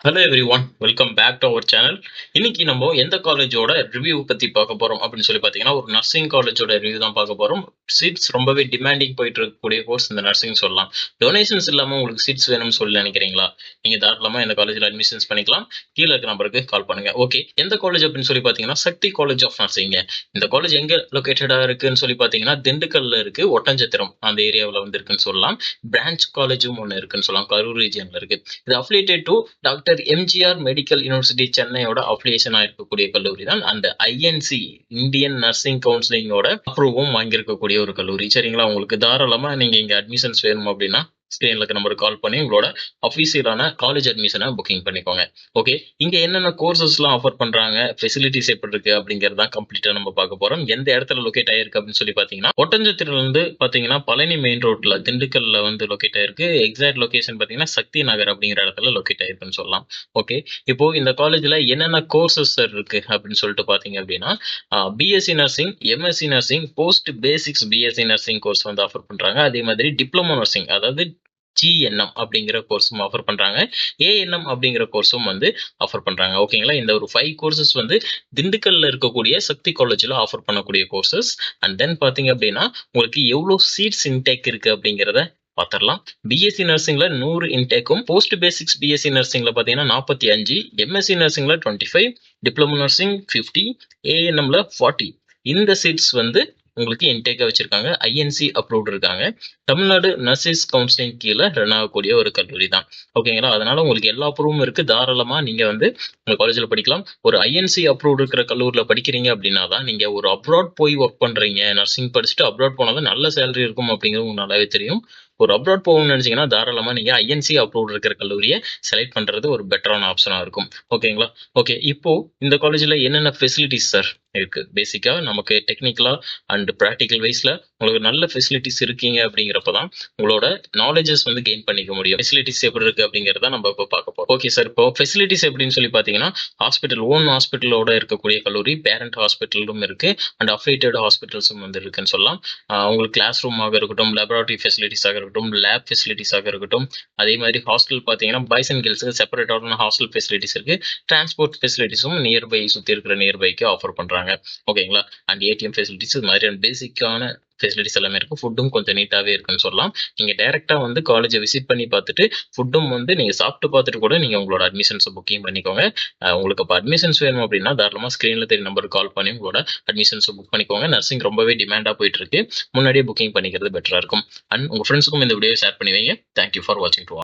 Hello everyone, welcome back to our channel. இன்னைக்கு நம்ம எந்த காலேஜோட ரிவ்யூ பத்தி பார்க்க போறோம் அப்படின்னு சொல்லி பார்த்தீங்கன்னா, ஒரு நர்சிங் காலேஜோட ரிவ்யூ தான் பார்க்க போறோம். சீட்ஸ் ரொம்பவே டிமாண்டிங் போயிட்டு இருக்கக்கூடிய கோர்ஸ் இந்த நர்சிங் சொல்லலாம். டொனேஷன்ஸ் இல்லாம உங்களுக்கு சீட்ஸ் வேணும்னு சொல்லி நினைக்கிறீங்களா? நீங்க தாராளமா இந்த காலேஜில் அட்மிஷன்ஸ் பண்ணிக்கலாம். கீழே இருக்க நம்பருக்கு கால் பண்ணுங்க. ஓகே, எந்த காலேஜ் அப்படின்னு சொல்லி பார்த்தீங்கன்னா, சக்தி காலேஜ் ஆஃப் நர்சிங். இந்த காலேஜ் எங்க லொகேட்டடா இருக்குன்னு சொல்லி பார்த்தீங்கன்னா, திண்டுக்கல்ல இருக்கு, ஒட்டஞ்சத்திரம் அந்த ஏரியாவில் வந்து இருக்குன்னு சொல்லலாம். பிரான்ச் காலேஜும் ஒன்று இருக்குன்னு சொல்லலாம், கரூர் ரீஜியன்ல இருக்கு. இது affiliated to doctor MGR medical university சென்னையோட அஃபிலியேஷனா இருக்கக்கூடிய கல்லூரி தான் அந்த ஐஎன்சி, இந்தியன் நர்சிங் கவுன்சிலிங்கோட அப்ரூவும் வாங்கியிருக்கக்கூடிய ஒரு கல்லூரி. சரிங்களா? உங்களுக்கு தாராளமா நீங்க இங்க அட்மிஷன்ஸ் வேணும் அப்படின்னா ஸ்கிரீன்ல இருக்க நம்பருக்கு கால் பண்ணி உங்களோட அஃபீஷியலான காலேஜ் அட்மிஷனை புக்கிங் பண்ணிக்கோங்க. ஓகே, இங்க என்னென்ன கோர்சஸ்லாம் ஆஃபர் பண்றாங்க, ஃபெசிலிட்டிஸ் எப்படி இருக்கு அப்படிங்கிறது தான் கம்ப்ளீட்டா நம்ம பார்க்க போறோம். எந்த இடத்துல லொகேட் ஆயிருக்கு அப்படின்னு சொல்லி பார்த்தீங்கன்னா, ஒட்டஞ்சத்திரத்துல இருந்து பார்த்தீங்கன்னா பழனி மெயின் ரோட்ல திண்டுக்கல்ல வந்து லொகேட் ஆயிருக்கு. எக்ஸாக்ட் லொகேஷன் பார்த்தீங்கன்னா சக்தி நகர் அப்படிங்கிற இடத்துல லொகேட் ஆயிருக்குன்னு சொல்லலாம். ஓகே, இப்போ இந்த காலேஜ்ல என்னென்ன கோர்சஸ் இருக்கு அப்படின்னு சொல்லிட்டு பார்த்தீங்க அப்படின்னா, BSc nursing, MSc nursing, post basics BSc nursing course வந்து ஆஃபர் பண்றாங்க. அதே மாதிரி டிப்ளமோ நர்சிங், அதாவது ஜிஎன்எம் அப்படிங்கிற கோர்ஸும் ஆஃபர் பண்றாங்க. ஏஎன்எம் அப்படிங்கிற கோர்ஸும் வந்து ஆஃபர் பண்றாங்க. ஓகேங்களா? இந்த ஒரு 5 கோர்சஸ் வந்து திண்டுக்கல்ல இருக்கக்கூடிய சக்தி காலேஜ்ல ஆஃபர் பண்ணக்கூடிய கோர்சஸ். அண்ட் தென் பாத்தீங்க அப்படின்னா, உங்களுக்கு எவ்வளவு சீட்ஸ் இன்டேக் இருக்கு அப்படிங்கிறத பாத்திரலாம். பிஎஸ்சி நர்சிங்ல 100 இன்டேக்கும், போஸ்ட் பேசிக்ஸ் பிஎஸ்சி நர்சிங்ல பாத்தீங்கன்னா 45, எம்எஸ்சி நர்சிங்ல 25, டிப்ளமோ நர்சிங் 50, ஏஎன்எம்ல 40. இந்த சீட்ஸ் வந்து உங்களுக்கு இன்டேக்கா வச்சிருக்காங்க. ஐஎன்சி அப்ரூவ்ட் இருக்காங்க. தமிழ்நாடு நர்சஸ் கவுன்சிலிங் கீழே ரன் ஆகக்கூடிய ஒரு கல்லூரி தான். ஓகேங்களா? அதனால உங்களுக்கு எல்லா அப்ரூவும் இருக்கு. தாராளமா நீங்க வந்து உங்க காலேஜ்ல படிக்கலாம். ஒரு ஐஎன்சி அப்ரூவ்ட் இருக்கிற கல்லூரில படிக்கிறீங்க அப்படின்னா தான் நீங்க ஒரு அப்ராட் போய் ஒர்க் பண்றீங்க. நர்சிங் படிச்சுட்டு அப்ராட் போனா தான் நல்ல சேலரி இருக்கும் அப்படிங்கிறது உங்களுக்கு நல்லாவே தெரியும். ஒரு அப்ராட் போகணும்னு நினைச்சீங்கன்னா தாராளமா நீங்க ஐஎன்சி அப்ரூவ்ட் இருக்கிற கல்லூரியை செலக்ட் பண்றது ஒரு பெட்டரான ஆப்ஷனா இருக்கும். ஓகேங்களா? ஓகே, இப்போ இந்த காலேஜ்ல என்னென்ன ஃபெசிலிட்டிஸ் சார் இருக்கு? பேசிக்கா நமக்கு டெக்னிக்கலா அண்ட் பிராக்டிகல் வைஸ்ல உங்களுக்கு நல்ல ஃபெசிலிட்டிஸ் இருக்கீங்க அப்படிங்கிறப்ப தான் உங்களோட நாலேஜஸ் வந்து கெயின் பண்ணிக்க முடியும். ஃபெசிலிட்டிஸ் எப்படி இருக்கு அப்படிங்கிறத நம்ம இப்போ பார்க்க போறோம். ஓகே சார், இப்போ ஃபெசிலிட்டிஸ் எப்படின்னு சொல்லி பார்த்தீங்கன்னா, ஹாஸ்பிட்டல், ஓன் ஹாஸ்பிட்டலோட இருக்கக்கூடிய கல்லூரி, பேரண்ட் ஹாஸ்பிட்டலும் இருக்கு அண்ட் அஃபிலியேட்டட் ஹாஸ்பிட்டல்ஸும் வந்து இருக்குன்னு சொல்லலாம். உங்களுக்கு கிளாஸ் ரூமாக இருக்கட்டும், லேபரட்டரி ஃபெசிலிட்டிஸாக இருக்கட்டும், லேப் ஃபெசிலிட்டிஸாக இருக்கட்டும், அதே மாதிரி ஹாஸ்டல் பார்த்தீங்கன்னா பாய்ஸ் அண்ட் கேர்ள்ஸுக்கு செப்பரேட்டான ஹாஸ்டல் ஃபெசிலிட்டிஸ் இருக்கு. டிரான்ஸ்போர்ட் ஃபெசிலிட்டிஸும் நியர்பை சுற்றி இருக்கிற நியர்பைக்கு ஆஃபர் பண்றாங்க. ஓகேங்களா? அண்ட் ஏடிஎம் ஃபெசிலிட்டிஸ், இது மாதிரியான பேசிக்கான ஃபெசிலிட்டிஸ் எல்லாமே இருக்கு. ஃபுட்டும் கொஞ்சம் நீட்டாவே இருக்குன்னு சொல்லலாம். நீங்க டைரக்டா வந்து காலேஜை விசிட் பண்ணி பார்த்துட்டு, ஃபுட்டும் வந்து நீங்க சாப்பிட்டு பார்த்துட்டு கூட நீங்க உங்களோட அட்மிஷன்ஸ் புக்கிங் பண்ணிக்கோங்க. உங்களுக்கு அப்போ அட்மிஷன்ஸ் வேணும் அப்படின்னா தாராளமா ஸ்கிரீன்ல தெரிய நம்பருக்கு கால் பண்ணி உங்களோட அட்மிஷன்ஸ் புக் பண்ணிக்கோங்க. நர்சிங் ரொம்பவே டிமாண்டா போயிட்டு இருக்கு. முன்னாடியே புக்கிங் பண்ணிக்கிறது பெட்டரா இருக்கும். அண்ட் உங்க ஃப்ரெண்ட்ஸுக்கும் இந்த வீடியோ ஷேர் பண்ணி வைங்க. தேங்க்யூ ஃபார் வாட்சிங்.